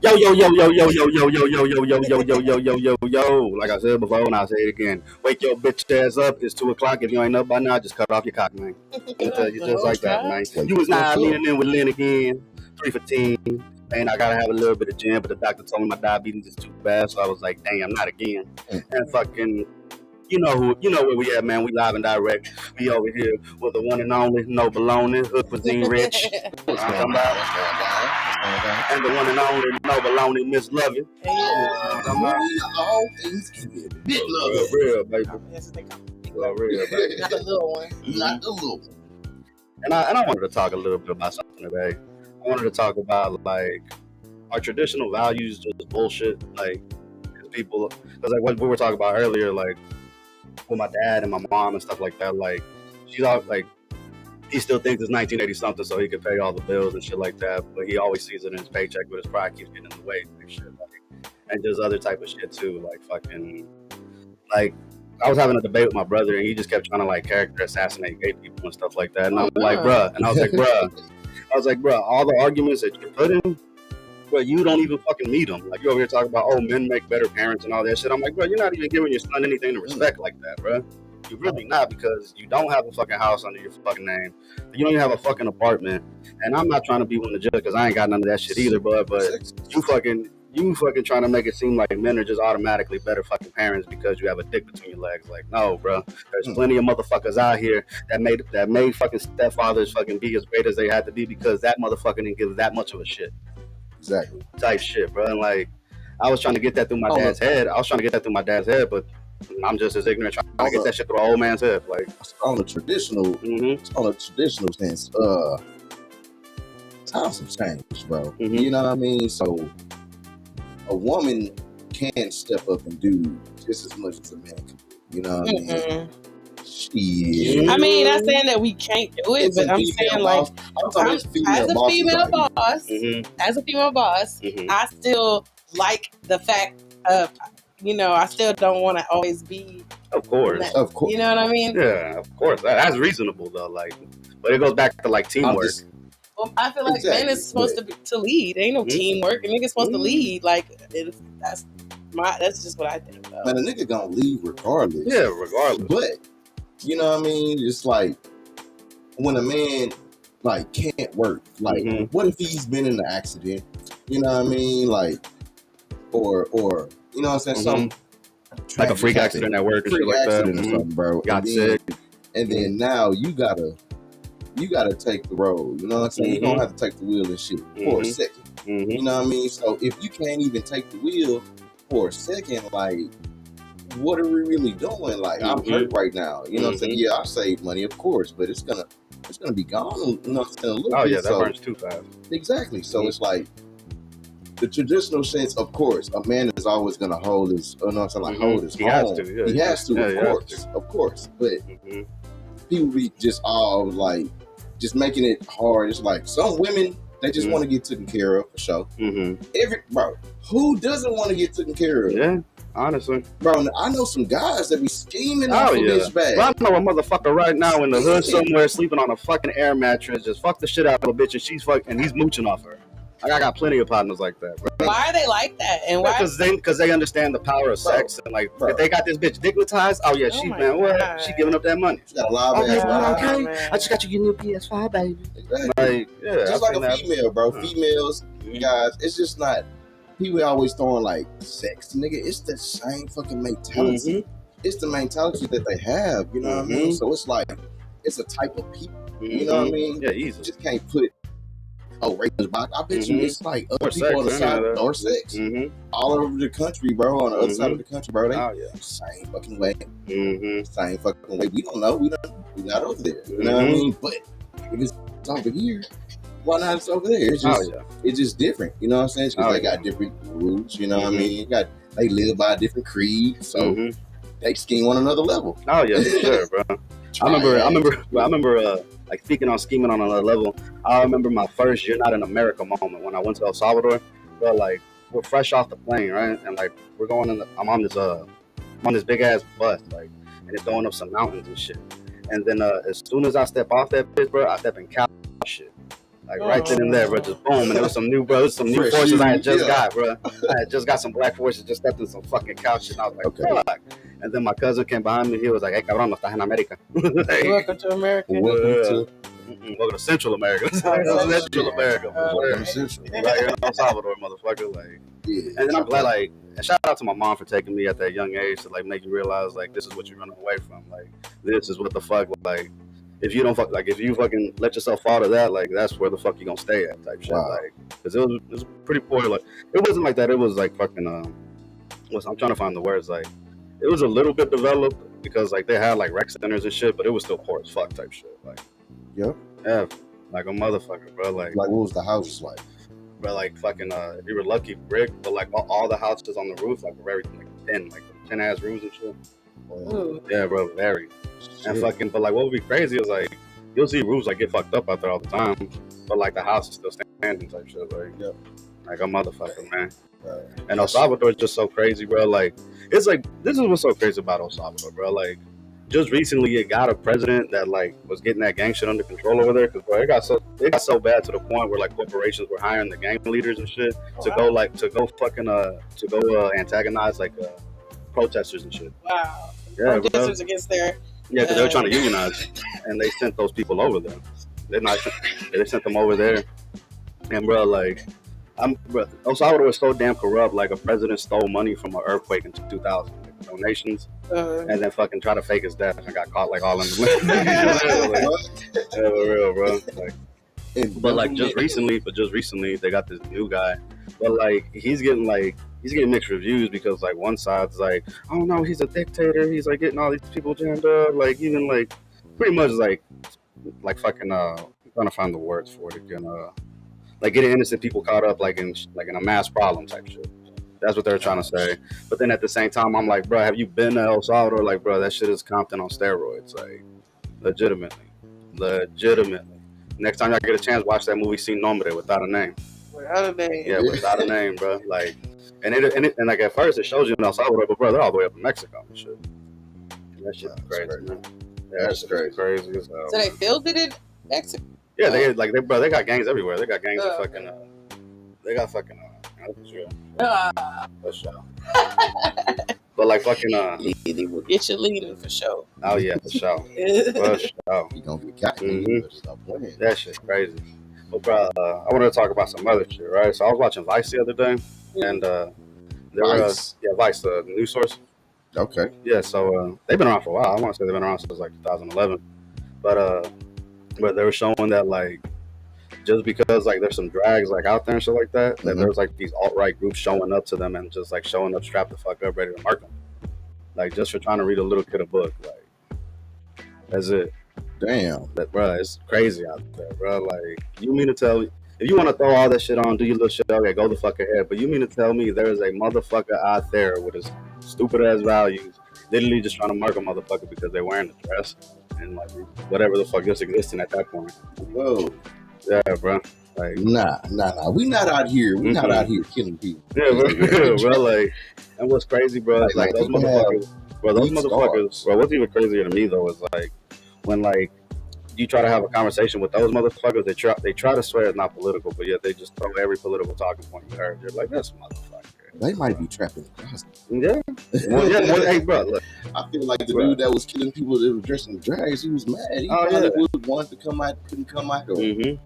Yo, yo, yo, yo, yo, yo, yo, yo, yo, yo, yo, yo, yo, yo, yo, yo, yo. Like I said before, and I'll say it again. Wake your bitch ass up. It's 2 o'clock. If you ain't up by now, just cut off your cock, man. I'm gonna tell you just like that, man. You was now leaning in with Lenny again, 3:15. And I gotta have a little bit of gin, but the doctor told me my diabetes is too bad, so I was like, damn, not again. And fucking, you know where we at, man. We live and direct. We over here with the one and only, no baloney, hood cuisine rich. I'm talking about. And the one and only, no baloney, Miss Lovey. All things good. Big love. Real, baby. Real, baby. Not the little one. Not the little one. And I wanted to talk a little bit about something today. I wanted to talk about, like, our traditional values just bullshit. Like, because like what we were talking about earlier, like, with my dad and my mom and stuff like that, like, she's all like, he still thinks it's 1980 something, so he can pay all the bills and shit like that. But he always sees it in his paycheck, but his pride keeps getting in the way and shit. Like, and just other type of shit too, like fucking, like I was having a debate with my brother, and he just kept trying to like character assassinate gay people and stuff like that. And I'm like, bruh, and I was like, bruh, all the arguments that you put in, but you don't even fucking meet them. Like, you're over here talking about, oh, men make better parents and all that shit. I'm like, bro, you're not even giving your son anything to respect like that, bro. You're really not, because you don't have a fucking house under your fucking name. You don't even have a fucking apartment. And I'm not trying to be one to judge, because I ain't got none of that shit either, bud. But you fucking trying to make it seem like men are just automatically better fucking parents because you have a dick between your legs. Like, no, bro. There's plenty of motherfuckers out here that made fucking stepfathers fucking be as great as they had to be because that motherfucker didn't give that much of a shit. Exactly. Type shit, bro. And like, I was trying to get that through my dad's head, but I'm just as ignorant trying to get that shit through an old man's head. Like, on a traditional, sense, times have changed, bro. You know what I mean? So a woman can step up and do just as much as a man can do. You know what I mean? Shit. I mean, not saying that we can't do it, but I'm saying like, as a female boss, I still like the fact of, I still don't want to always be. Of course. You know what I mean? Yeah, of course. That's reasonable though. Like, but it goes back to like teamwork. I feel like men is supposed to lead. There ain't no teamwork. A nigga's supposed to lead. Like, that's just what I think. Though. Man, a nigga gonna lead regardless. Yeah, regardless. But you know what I mean? It's like when a man like can't work. Like, what if he's been in an accident? You know what I mean? Like, or you know what I'm saying? Something like a freak accident at work or shit like that. Or something, bro. Got sick. And then now you gotta take the road. You know what I'm saying? You don't have to take the wheel and shit for a second. You know what I mean? So if you can't even take the wheel for a second, like, what are we really doing? Like, I'm hurt right now. You know what I'm saying? Yeah, I save money, of course, but it's gonna be gone. You know what I'm saying? A little bit. Yeah, that burns too fast. Exactly. So it's like the traditional sense. Of course, a man is always gonna hold his. You know what I'm saying? Like, hold his home. He has to, of course. But people be just all like, just making it hard. It's like some women, they just want to get taken care of for sure. Bro, who doesn't want to get taken care of? Yeah, honestly, bro. I know some guys that be scheming off a bitch bag. Bro, I know a motherfucker right now in the hood somewhere sleeping on a fucking air mattress, just fuck the shit out of a bitch, and he's mooching off her. Like, I got plenty of partners like that, bro. Why are they like that? And why? Because they understand the power of sex, and like, if they got this bitch dignitized, she giving up that money. She got a lot of ass. Okay, I just got you your new PS5, baby. Exactly. Like, yeah, just like a female, bro. Females, guys, it's just not. People always throwing like sex, nigga. It's the same fucking mentality. It's the mentality that they have. You know what I mean? So it's like, it's a type of people. You know what I mean? Yeah, easy. You just can't put Ravens box. I bet you it's like other people on the side or sex. All over the country, bro. On the other side of the country, bro. They same fucking way. Same fucking way. We don't know. We not over there. You know what I mean? But if it's over here, why not it's over there? It's just it's just different. You know what I'm saying? Because they got different rules. You know what I mean? You got They live by a different creed, so they scheme on another level. Oh yeah, for sure, bro. I remember. Like speaking on scheming on another level. I remember my first "You're Not in America" moment when I went to El Salvador. Bro, like we're fresh off the plane, right? And like we're going in. I'm on this big ass bus, like, and it's going up some mountains and shit. And then as soon as I step off that bitch, bro, I step in cow shit. Like right then and there, bro, just boom, and there was some new forces I had just got, bro. I had just got some black forces, just stepped in some fucking couch shit, and I was like, fuck. And then my cousin came behind me, he was like, hey, cabrón, no estás en América. Welcome to America. Welcome to Central America. Central America. Welcome to Central. Right here in El Salvador, motherfucker. Like, and then I'm glad, like, and shout out to my mom for taking me at that young age to like make you realize like this is what you're running away from. Like, this is what the fuck, like, if you don't if you fucking let yourself fall to that, like that's where the fuck you gonna stay at type shit. Wow. Like, cause it was pretty poor. Like, it wasn't like that. It was like fucking I'm trying to find the words. Like, it was a little bit developed because like they had like rec centers and shit, but it was still poor as fuck type shit. Like, yeah, like a motherfucker, bro. Like what was the houses like? Bro, like fucking if you were lucky, brick, but like all the houses on the roof like were very like 10 ass roofs and shit. Yeah, bro, very. Shit. And fucking, but like what would be crazy is like you'll see roofs like get fucked up out there all the time, but like the house is still standing type shit. Like, like a motherfucker, man. Right. And El Salvador is just so crazy, bro. Like, it's like this is what's so crazy about El Salvador, bro. Like, just recently it got a president that like was getting that gang shit under control over there, because bro, it got so bad to the point where like corporations were hiring the gang leaders and shit to go antagonize like protesters and shit. Wow. Yeah, protesters against their because they were trying to unionize, and they sent those people over there. They sent them over there, and bro, like, El Salvador was so damn corrupt. Like, a president stole money from an earthquake in 2000, like, donations, and then fucking tried to fake his death and got caught like all in the like, for real, bro. Like, but like just recently they got this new guy, but like he's getting mixed reviews because like one side's like, oh no, he's a dictator. He's like getting all these people jammed up, like even like pretty much like fucking I'm trying to find the words for it again. Like getting innocent people caught up like in a mass problem type shit. That's what they're trying to say. But then at the same time, I'm like, bro, have you been to El Salvador? Like, bro, that shit is Compton on steroids. Like, legitimately. Next time y'all get a chance, watch that movie Sin Nombre, Without a Name. Without a name. Yeah, Without a Name, bro. Like, and like at first it shows you in El Salvador, but bro, they're all the way up in Mexico and shit. That shit's crazy, man. Yeah, that's crazy as hell. So they filmed it in Mexico. Yeah, they got gangs everywhere. They got gangs that fucking they got fucking that's real. That's sure. But like fucking they will get you Leanin for sure. Oh yeah, for sure. For sure. You gonna get cat. That shit's crazy. But bro, I wanted to talk about some other shit, right? So I was watching Vice the other day, and Vice, the news source. Okay. Yeah, so they've been around for a while. I want to say they've been around since like 2011, but they were showing that like just because like there's some drags like out there and shit like that, that there's like these alt-right groups showing up to them and just like showing up strapped the fuck up, ready to mark them, like just for trying to read a little kid a book. Like, that's it. Damn. That, bro, it's crazy out there, bro. Like, you mean to tell me, if you want to throw all that shit on, do your little shit, okay, go the fuck ahead. But you mean to tell me there is a motherfucker out there with his stupid ass values, literally just trying to mark a motherfucker because they're wearing a dress and like whatever the fuck just existing at that point. Whoa. Yeah, bro. Like, nah. We not out here. We not out here killing people. Yeah, bro. Like, and what's crazy, bro? Like those motherfuckers. Bro, what's even crazier to me though is like when like you try to have a conversation with those motherfuckers, they try to swear it's not political, but yet they just throw every political talking point you heard. They're like, that's a motherfucker. They might be trapped in the closet. Yeah. Hey, bro, look. I feel like the dude that was killing people that were dressed in drags, he was mad. He probably would want to come out, couldn't come out, or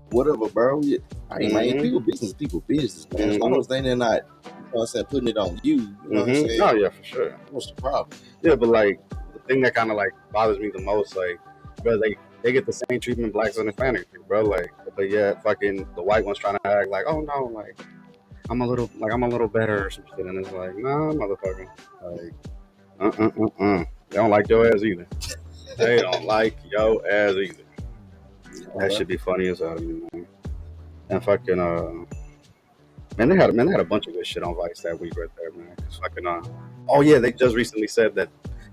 whatever, bro. Man, people business, man. As long as they're not, you know what I'm saying, putting it on you, you know what I'm saying? Oh, yeah, for sure. What's the problem? Yeah, but like, the thing that kind of like bothers me the most, like, bro, they get the same treatment blacks and Hispanics, bro. Like, but yeah, fucking the white ones trying to act like, oh no, like, I'm a little better or some shit, and it's like, nah, motherfucker. Like, They don't like your ass either. They don't like your ass either. That should be funny as hell, man. And fucking, Man, they had a bunch of good shit on Vice that week right there, man. Fucking oh yeah, they just recently said that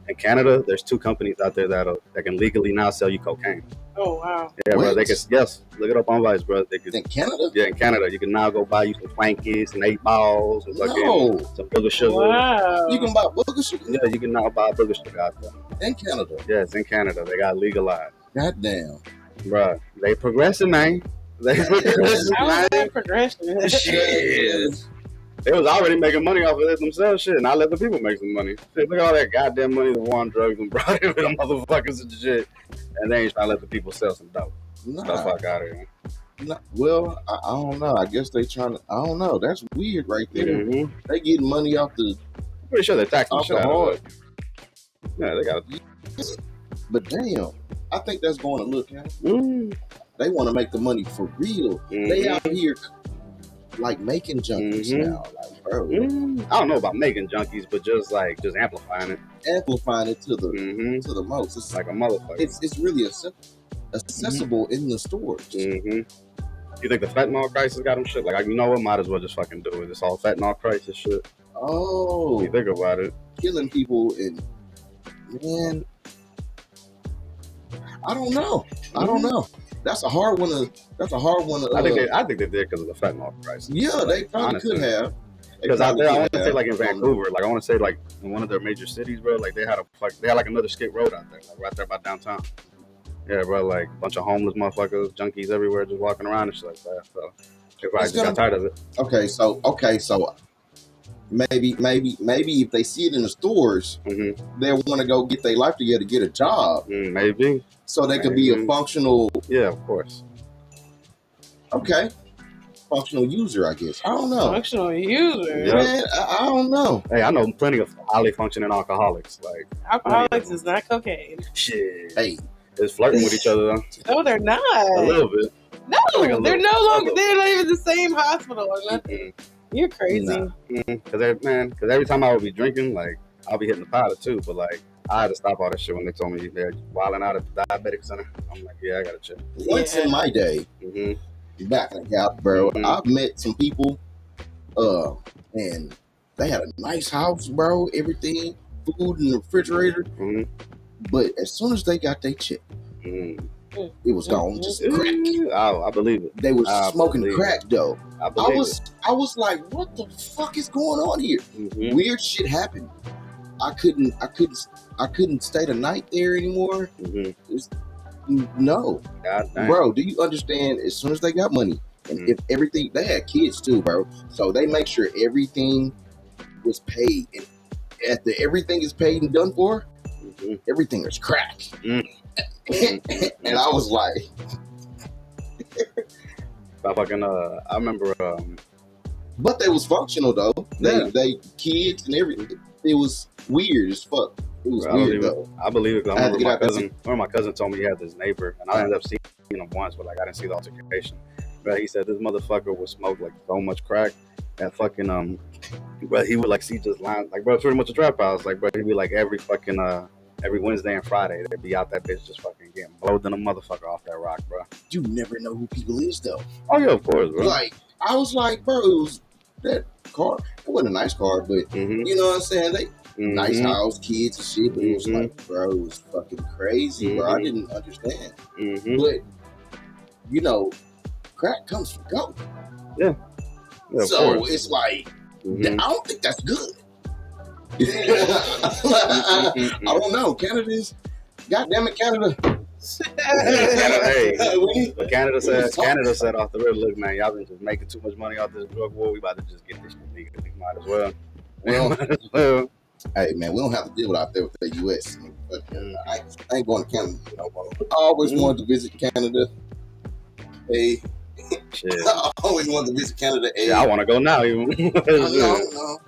in Canada, there's 2 companies out there that can legally now sell you cocaine. Oh wow. Yeah, bro. They can. Yes, look it up on Vice, bro. They can, in Canada? Yeah, in Canada, you can now go buy you some Twinkies and 8 balls and some booger sugar. Wow. You can buy booger sugar? Yeah, you can now buy booger sugar out there. In Canada? Yeah, it's in Canada. They got legalized. Goddamn. Bro, they progressing, man. They progressing, How is progression? Shit. They was already making money off of it themselves, shit, and I let the people make some money. Shit, look at all that goddamn money the war on drugs and brought in with them motherfuckers and shit. And they ain't trying to let the people sell some dope. Nah. Get the fuck out of here. Nah. Well, I don't know. I guess they trying to, I don't know. That's weird right there. Mm-hmm. They getting money off the... I'm pretty sure they're taxing shit out of it. Yeah, they got it. But damn, I think that's going to look at it. They want to make the money for real. They out here... like making junkies now, like bro. I don't know about making junkies, but just amplifying it to the most. It's like a motherfucker. It's really accessible in the stores. You think the fentanyl crisis got them shit? Like, you know what? Might as well just fucking do it. It's all fentanyl crisis shit. Oh, you think about it, killing people and man, I don't know. That's a hard one to. I think they did because of the fentanyl crisis. Yeah, they probably could have. Because out there, I want to say like in Vancouver, like I want to say like in one of their major cities, bro. Like they had like another skate road out there, like right there by downtown. Yeah, bro. Like a bunch of homeless motherfuckers, junkies everywhere, just walking around and shit like that. So they probably just got tired of it. Okay, so maybe if they see it in the stores, they'll want to go get their life together, get a job. Maybe. So they could be a functional. Yeah, of course. Okay. Functional user, I guess. I don't know. Functional user? Yeah. Man, I don't know. Hey, I know plenty of highly functioning alcoholics. Like alcoholics is not cocaine. Shit. Hey. It's flirting with each other though. No, they're not. A little bit. No, they're no longer. They're not even the same hospital or nothing. You're crazy. Because every time I would be drinking, like I'll be hitting the powder too. But like I had to stop all that shit when they told me they're wilding out at the diabetic center. I'm like, yeah, I gotta chill. Once in my day, back in the Gap, bro, I've met some people, and they had a nice house, bro. Everything, food in the refrigerator. But as soon as they got their check, it was gone. Just crack. Oh, I believe it. They were smoking crack though. I was like, what the fuck is going on here? Weird shit happened. I couldn't stay the night there anymore. No, bro. Do you understand? As soon as they got money, and if everything, they had kids too, bro. So they make sure everything was paid, and after everything is paid and done for, everything is crack. And I was like, I remember. But they was functional though. They kids and everything. It was weird as fuck. It was weird though. I believe it. I remember my cousin told me he had this neighbor, and I ended up seeing him once, but like I didn't see the altercation. But he said this motherfucker would smoke like so much crack that fucking but he would like see just lines like bro, pretty much a trap house. Like bro, he'd be like every Wednesday and Friday they'd be out that bitch just fucking getting blowed than a motherfucker off that rock, bro. You never know who people is though. Oh yeah, of course, bro. Like I was like, bro, it was that car. It wasn't a nice car, but you know what I'm saying? They nice house, kids and shit. But it was like, bro, it was fucking crazy, bro. I didn't understand. But you know, crack comes from goat. Yeah so it's like I don't think that's good. I don't know. Canada's goddamn it, Canada. But Canada said off the rip, look, man, y'all been just making too much money off this drug war. We about to just get this shit legal. We might as well. Hey, man, we don't have to deal out there with the U.S. I ain't going to Canada no more. I always wanted to visit Canada. Hey. Shit. I always wanted to visit Canada. Yeah, I want to go now. Even.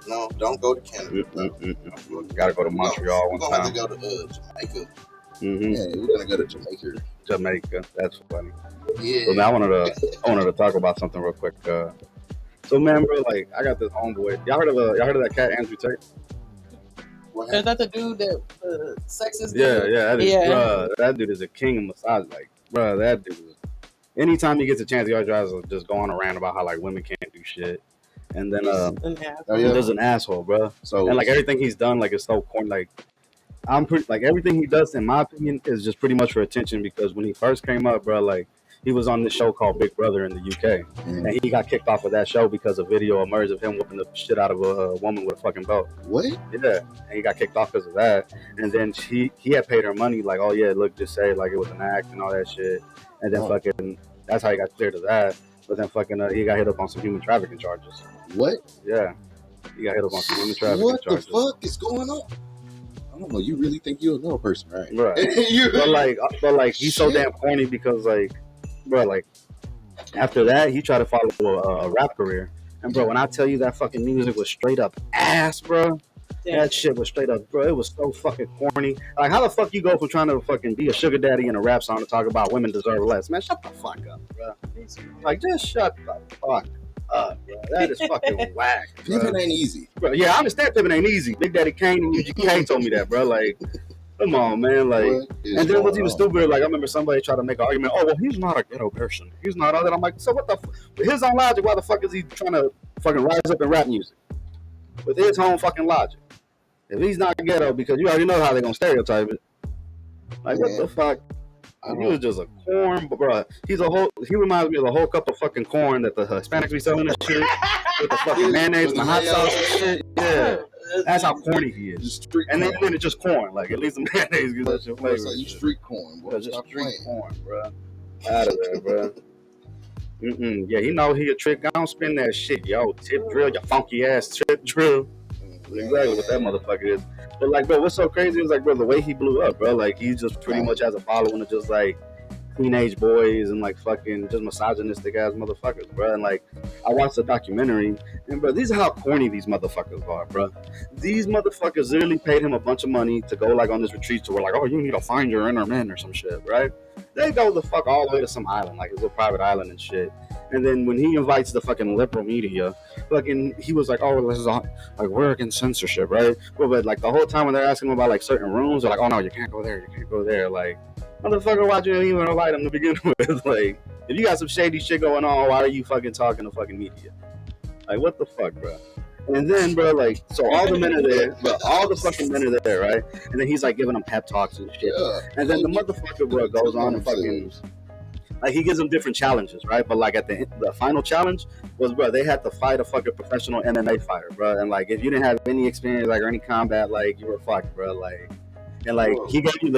No, don't go to Canada. Gotta go to Montreal one time. We're going to have to go to Jamaica. Yeah, we're going to go to Jamaica. That's funny. Yeah. So now I wanted to talk about something real quick. So man, bro, like I got this homeboy. Y'all heard of that cat Andrew Tate? Is that the dude that sexist? Yeah. Bro, that dude is a king of massage. Like, bro, that dude is. Anytime he gets a chance, he always tries to just go on a rant about how like women can't do shit, And then he's just an asshole, bro. So and like everything he's done, like it's so corny. Like I'm pretty like everything he does, in my opinion, is just pretty much for attention. Because when he first came up, bro, like he was on this show called Big Brother in the UK, and he got kicked off of that show because a video emerged of him whooping the shit out of a woman with a fucking belt. What? Yeah, and he got kicked off because of that. And then he had paid her money, like, oh yeah, look, just say like it was an act and all that shit. And then fucking that's how he got cleared of that. But then fucking he got hit up on some human trafficking charges. What? Yeah, he got hit up on some human trafficking charges. What the fuck is going on? I don't know. You really think you're another person, right? Right. but like he's so damn corny because like, bro, like after that he tried to follow a rap career, and bro, when I tell you that fucking music was straight up ass, bro. Yeah. That shit was straight up, bro. It was so fucking corny. Like, how the fuck you go from trying to fucking be a sugar daddy in a rap song to talk about women deserve less? Man, shut the fuck up, bro. Like, just shut the fuck up, bro. That is fucking whack, bro. Pimpin' ain't easy. Bro, yeah, I understand pimpin' ain't easy. Big Daddy Kane and UGK told me that, bro. Like, come on, man. Like, and then what's even stupider, like, I remember somebody tried to make an argument, oh, well, he's not a ghetto person. He's not all that. I'm like, so what the with his own logic, why the fuck is he trying to fucking rise up in rap music? With his own fucking logic. If he's not ghetto, because you already know how they're gonna stereotype it. Like, what the fuck? He was just a corn, bro. He reminds me of the whole cup of fucking corn that the Hispanics be selling and shit. With the fucking mayonnaise and the hot sauce and shit. Yeah. That's how corny he is. And then it's just corn. Like, at least the mayonnaise gives that shit flavor. So you street corn, bro. Just street corn, bro. Out of there, bro. Yeah, he know he a trick. I don't spin that shit, yo. Tip drill, your funky ass tip drill. Exactly what that motherfucker is. But like, bro, what's so crazy is like, bro, the way he blew up, bro. Like, he just pretty much has a following of just like teenage boys and like fucking just misogynistic ass motherfuckers, bro. And like, I watched the documentary, and bro, these are how corny these motherfuckers are, bro. These motherfuckers literally paid him a bunch of money to go like on this retreat to where like, oh, you need to find your inner man or some shit, right? They go the fuck all the way to some island, like it's a private island and shit. And then when he invites the fucking liberal media, fucking, he was like, oh, this is all, like, we're against censorship, right? Well, but like the whole time when they're asking him about like certain rooms, they're like, oh no, you can't go there, you can't go there. Like, motherfucker, why'd you even invite him to begin with? Like, if you got some shady shit going on, why are you fucking talking to fucking media? Like, what the fuck, bro? And then, bro, like, so all the men are there, bro, all the fucking men are there, right? And then he's like giving them pep talks and shit. And then the motherfucker, bro, goes on and fucking, like, he gives them different challenges, right? But like at the final challenge was, bro, they had to fight a fucking professional MMA fighter, bro. And like, if you didn't have any experience, like, or any combat, like, you were fucked, bro. Like, and like, he gave you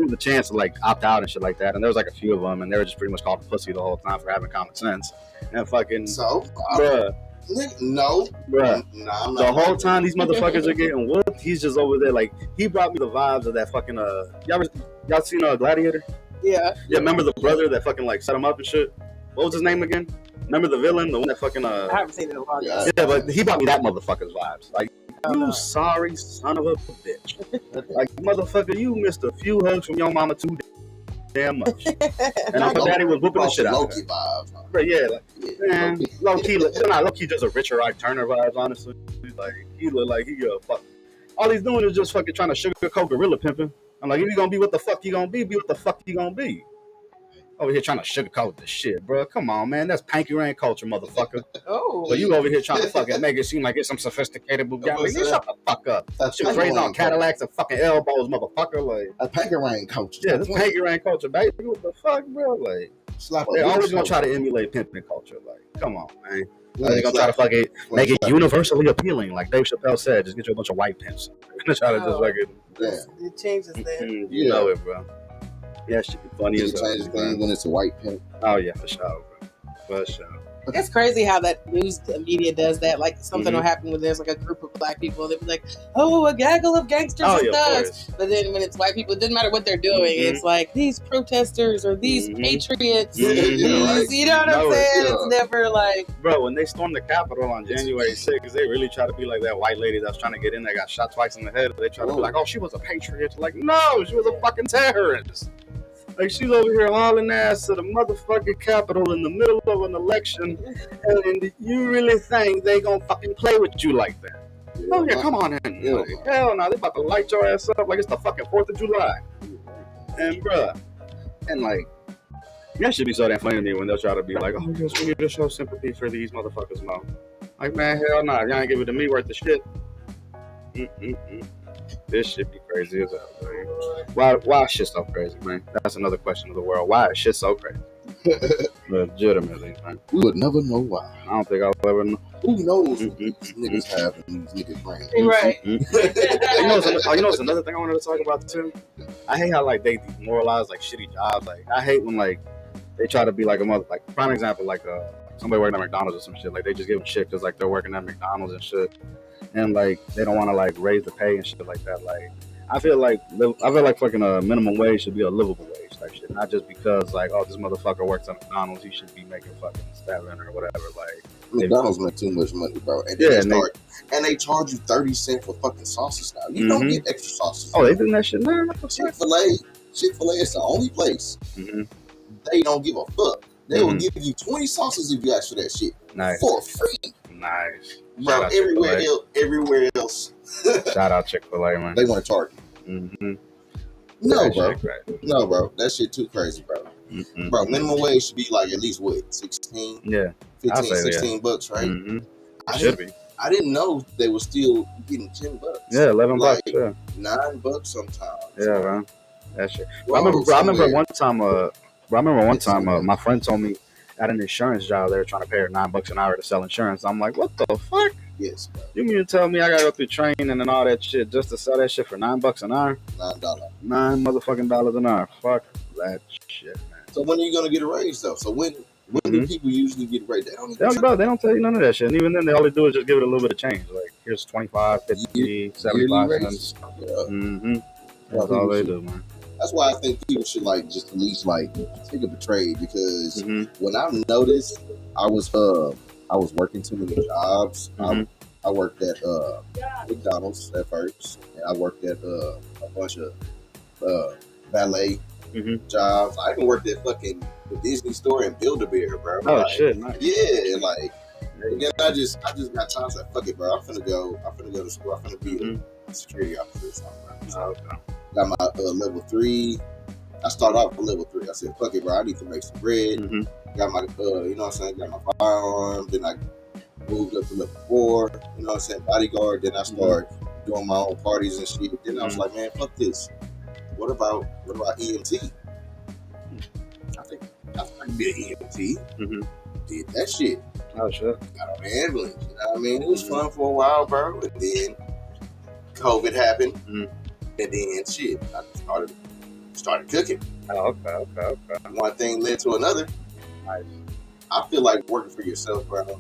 the chance to like opt out and shit like that. And there was like a few of them, and they were just pretty much called pussy the whole time for having common sense. And fucking, bro. No, bro. The whole time these motherfuckers are getting whooped, he's just over there. Like, he brought me the vibes of that fucking y'all seen Gladiator? Yeah. Remember the brother that fucking like set him up and shit? What was his name again? Remember the villain, the one that fucking I haven't seen it in a while. Yeah, but he brought me that motherfucker's vibes. Like, you sorry son of a bitch. Like, motherfucker, you missed a few hugs from your mama too damn much. And Uncle Daddy was whooping the shit out of her. Vibes, but yeah, like, man, low key just a Richard Ike Turner vibes, honestly. Like, he look like he fuck. All he's doing is just fucking trying to sugarcoat gorilla pimping. I'm like, if you gonna be what the fuck you gonna be what the fuck you gonna be. Over here trying to sugarcoat this shit, bro. Come on, man. That's panky rain culture, motherfucker. Oh. But you over here trying to fucking make it seem like it's some sophisticated Bugatti. Like, you shut the fuck up. That shit crazy on Cadillacs and fucking elbows, motherfucker. Like, a panky rain culture. Yeah, this panky rain culture, baby. What the fuck, bro? Like, they're always gonna try to emulate pimping culture. Like, come on, man. They're gonna try to fucking make it universally appealing, like Dave Chappelle said. Just get you a bunch of white pimps. They're gonna try to just fucking. It changes there. You know it, bro. Yeah, shit be funny as hell. Change things when it's a white pimp. Oh yeah, for sure, bro. For sure. It's crazy how that news media does that. Like, something will happen when there's like a group of black people. They'll be like, "Oh, a gaggle of gangsters and thugs." But then when it's white people, it doesn't matter what they're doing. It's like these protesters or these patriots. You know what I'm saying? It's never like, bro. When they stormed the Capitol on January 6th, they really try to be like that white lady that was trying to get in there, got shot twice in the head. They try to be like, "Oh, she was a patriot." Like, no, she was a fucking terrorist. Like, she's over here hauling ass to the motherfucking Capitol in the middle of an election, and you really think they gonna fucking play with you like that? Oh yeah, come on in. Like, hell no, they about to light your ass up like it's the fucking 4th of July. And bruh, and like, that should be so damn funny to me when they'll try to be like, oh yes, we need to show sympathy for these motherfuckers, Mo. Like, man, hell nah. If y'all ain't give it to me worth the shit. This shit be crazy as hell, man. Why is shit so crazy, man? That's another question of the world. Why is shit so crazy? Legitimately, man. We would never know why. I don't think I'll ever know. Who knows what these niggas have in these niggas' brains? Right. You know what's another thing I wanted to talk about too? I hate how like they demoralize like shitty jobs. Like I hate when like they try to be like a mother. Like prime example, like somebody working at McDonald's or some shit. Like they just give them shit because like they're working at McDonald's and shit, and like they don't want to like raise the pay and shit like that. Like I feel like fucking a minimum wage should be a livable wage type shit, not just because like this motherfucker works at McDonald's, he should be making fucking $7 or whatever. Like McDonald's make too much money, bro, and they charge you 30 cents for fucking sauces now. You don't get extra sauces. Oh, they doing that shit now. Chick-fil-A is the only place they don't give a fuck. They will give you 20 sauces if you ask for that shit for free. Nice. Bro, everywhere else. Shout out Chick-fil-A, man. They want to charge you. No, bro. No, bro. That shit too crazy, bro. Bro, minimum wage should be like at least what, 16? Yeah. 15, 16 bucks, right? Should be. I didn't know they were still getting $10. Yeah, $11. Yeah. $9 sometimes. Yeah, man. That shit. I remember one time. My friend told me at an insurance job they were trying to pay her $9 an hour to sell insurance. I'm like, what the fuck? Yes, bro. You mean to tell me I gotta go through training and all that shit just to sell that shit for $9 an hour? $9. $9 motherfucking dollars an hour. Fuck that shit, man. So when are you gonna get a raise though? So when do people usually get a raise? They don't tell you none of that shit. And even then, all they do is just give it a little bit of change. Like here's 25, 50, 75 cents. Yeah. That's all they do, man. That's why I think people should like just at least like take up a trade because when I noticed I was working too many jobs. I worked at McDonald's at first, and I worked at a bunch of valet jobs. I even worked at fucking the Disney store in Build-A-Bear, bro. Oh shit, nice. Yeah, like and then I just got time. I was like, fuck it, bro. I'm finna go to school. I'm finna be a security officer or something. So got my level 3. I started off with level 3. I said, fuck it, bro. I need to make some bread. Got my, you know what I'm saying? Got my firearm. Then I moved up to level 4. You know what I'm saying? Bodyguard. Then I started doing my own parties and shit. Then I was like, man, fuck this. What about EMT? I think I can be an EMT. Did that shit. Oh shit. Got on the ambulance. You know what I mean? It was fun for a while, bro. And then COVID happened. And then shit, I started cooking. Oh, okay. One thing led to another. Nice. I feel like working for yourself, bro.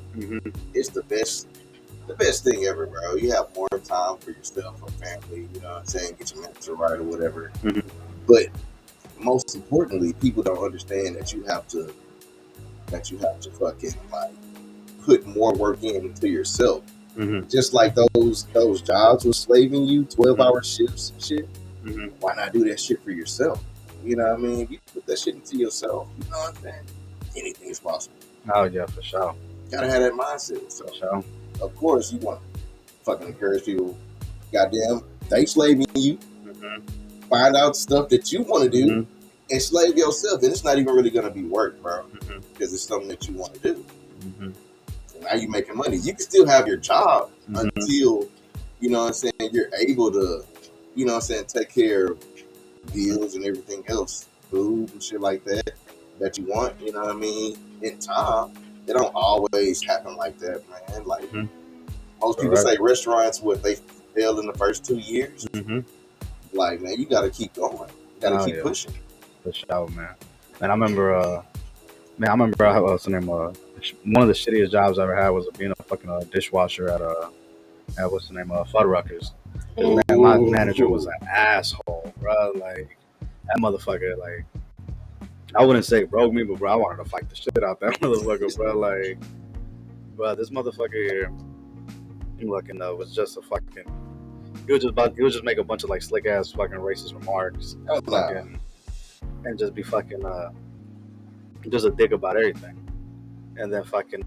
It's the best thing ever, bro. You have more time for yourself or family. You know what I'm saying? Get your mental right or whatever. But most importantly, people don't understand that you have to fucking like put more work into yourself. Just like those jobs with slaving you, 12-hour shifts and shit. Why not do that shit for yourself? You know what I mean? If you put that shit into yourself, you know what I'm saying? Anything is possible. Oh yeah, for sure. Gotta have that mindset. So, for sure. Of course, you want to fucking encourage people. Goddamn, they slaving you. Find out stuff that you want to do and slave yourself. And it's not even really gonna be work, bro, because it's something that you want to do. Now you're making money. You can still have your job until, you know what I'm saying, you're able to, you know what I'm saying, take care of bills and everything else, food and shit like that you want, you know what I mean, in time. It don't always happen like that, man. Like, most people say restaurants, they failed in the first 2 years. Like, man, you got to keep going. You got to keep pushing. For sure, man. And I remember, what's the name, one of the shittiest jobs I ever had was being a fucking dishwasher at what's the name, Fuddruckers. Man, my manager was an asshole, bro. Like, that motherfucker, like, I wouldn't say broke me, but bro, I wanted to fight the shit out that motherfucker, bro. Like, bro, this motherfucker here, was just a fucking. He would just make a bunch of like slick ass fucking racist remarks, and just be fucking just a dick about everything. And then fucking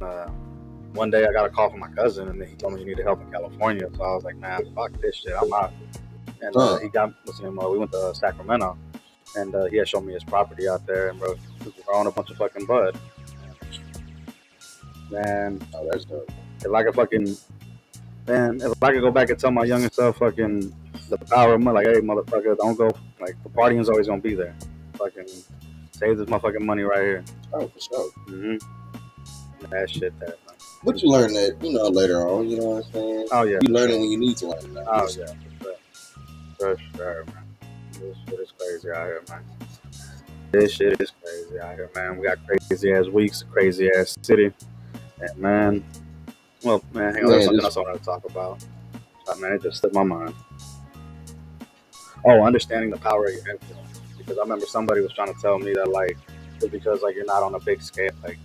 one day I got a call from my cousin, and then he told me he needed help in California. So I was like, man, fuck this shit, I'm out. And he got we went to Sacramento, and he had shown me his property out there, and bro, he was growing a bunch of fucking bud. Man, that's dope. if I could fucking, man, if I could go back and tell my younger self fucking the power of money, like, hey, motherfucker, don't go, like, the partying's always gonna be there. Fucking save this motherfucking money right here. Oh, for sure. That shit, that. But you learn that, later on. You know what I'm saying? Oh yeah. You learn it when you need to learn that. Oh yeah, for sure, man. This shit is crazy out here, man. This shit is crazy out here, man. We got crazy ass weeks, crazy ass city, and man. Well, man, hang on. There's something else I wanted to talk about. Man, it just slipped my mind. Oh, understanding the power of your influence. Because I remember somebody was trying to tell me that, like, just because, like, you're not on a big scale, like,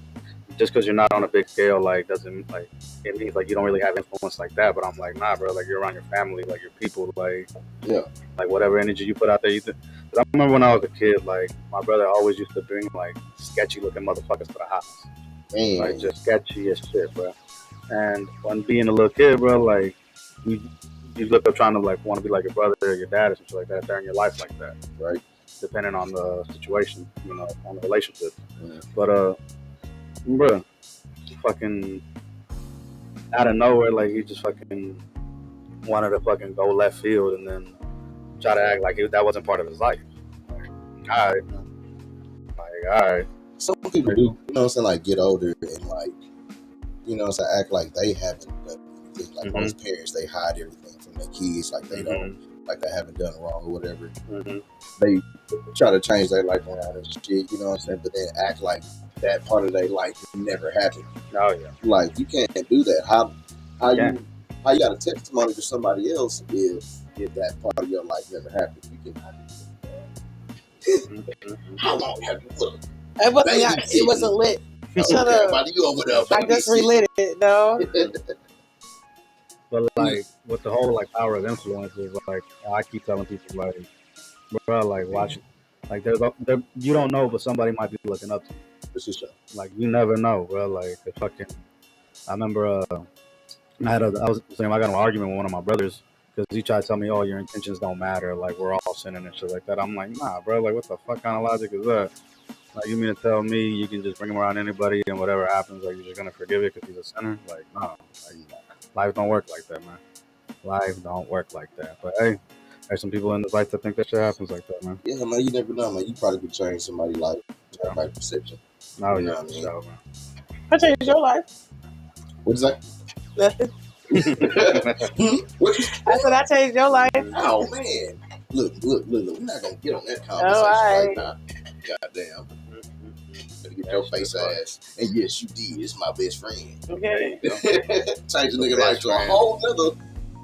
just because you're not on a big scale, like, doesn't, like, it means, like, you don't really have influence like that. But I'm like, nah, bro, like, you're around your family, like, your people, like, yeah, like, whatever energy you put out there, Cause I remember when I was a kid, like, my brother always used to bring, like, sketchy-looking motherfuckers to the house. Like, just sketchy as shit, bro. And when being a little kid, bro, like, you look up trying to, like, want to be like your brother or your dad or something like that during your life like that, right? Depending on the situation, on the relationship. But, bro, fucking out of nowhere, like, he just fucking wanted to fucking go left field and then try to act like that wasn't part of his life. Like, all right. Some people do, like, get older and, like, act like they haven't done anything. Like, most parents, they hide everything from their kids, like they don't, like they haven't done wrong or whatever. They try to change their life around and shit, you know what I'm saying? But then act like that part of their life never happened. Oh yeah. Like, you can't do that. How you got a testimony to somebody else if that part of your life never happened? You cannot do that. How long have you looked? It wasn't lit. Shut up. You over there, I just relit it, though. But, like, with the whole, like, power of influence is, like, I keep telling people, like, bro, like, watch it. Like, you don't know, but somebody might be looking up to you. Like, you never know, bro. Like, I remember, I was saying I got an argument with one of my brothers because he tried to tell me, oh, your intentions don't matter. Like, we're all sinning and shit like that. I'm like, nah, bro. Like, what the fuck kind of logic is that? Like, you mean to tell me you can just bring him around anybody and whatever happens, like, you're just going to forgive it because he's a sinner? Like, no. Life don't work like that, man. Life don't work like that. But, hey, there's some people in this life that think that shit happens like that, man. Yeah, man, you never know, man. You probably could change somebody's life, by perception. Oh, yeah, for sure, man. I changed your life. What is that? Nothing. I said I changed your life. Oh, man. Look. We're not going to get on that conversation right now. Goddamn. Better get your face ass. And yes, you did. It's my best friend. Okay. Change a nigga life to a whole nother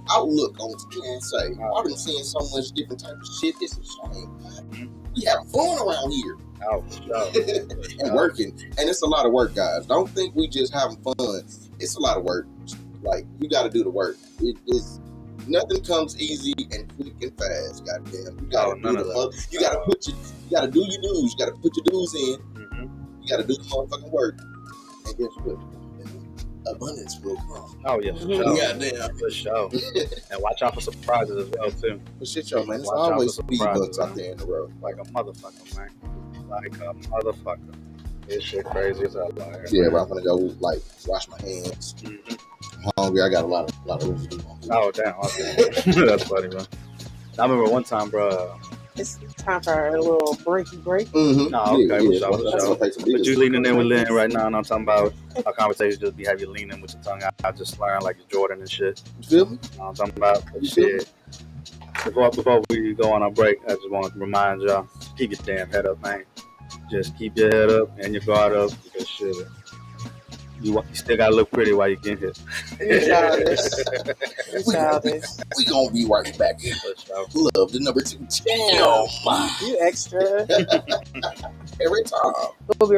outlook on it. And say, I've been seeing so much different type of shit. It's a shame. We have fun around here. Oh, for sure. And working. And it's a lot of work, guys. Don't think we just having fun. It's a lot of work. Like, you got to do the work. Nothing comes easy and quick and fast. Goddamn, you gotta do the you gotta put your, you gotta do your dues. You gotta put your dues in. You gotta do the motherfucking work. And guess what? Abundance will come. Oh yeah, for sure. Goddamn, for sure. And watch out for surprises as well too. But shit, yo, man, there's always speed bumps out there in the road. Like a motherfucker, man. Like a motherfucker. This shit crazy as hell. Yeah, but I'm gonna go like wash my hands. I'm hungry. I got a lot of room to do. Oh damn! Okay. That's funny, man. I remember one time, bro. It's time for a little breaky break. Mm-hmm. No, okay, for sure. But you leaning in with Lenny right now, and I'm talking about our conversation just be have you leaning with your tongue out. I just learn like Jordan and shit. You feel me? I'm talking about shit. Before we go on our break, I just want to remind y'all, keep your damn head up, man. Just keep your head up and your guard up because shit. You still gotta look pretty while you get hit. You're childish. We gonna be right back. Love the number 2. Damn, you extra. every time. We'll be right back.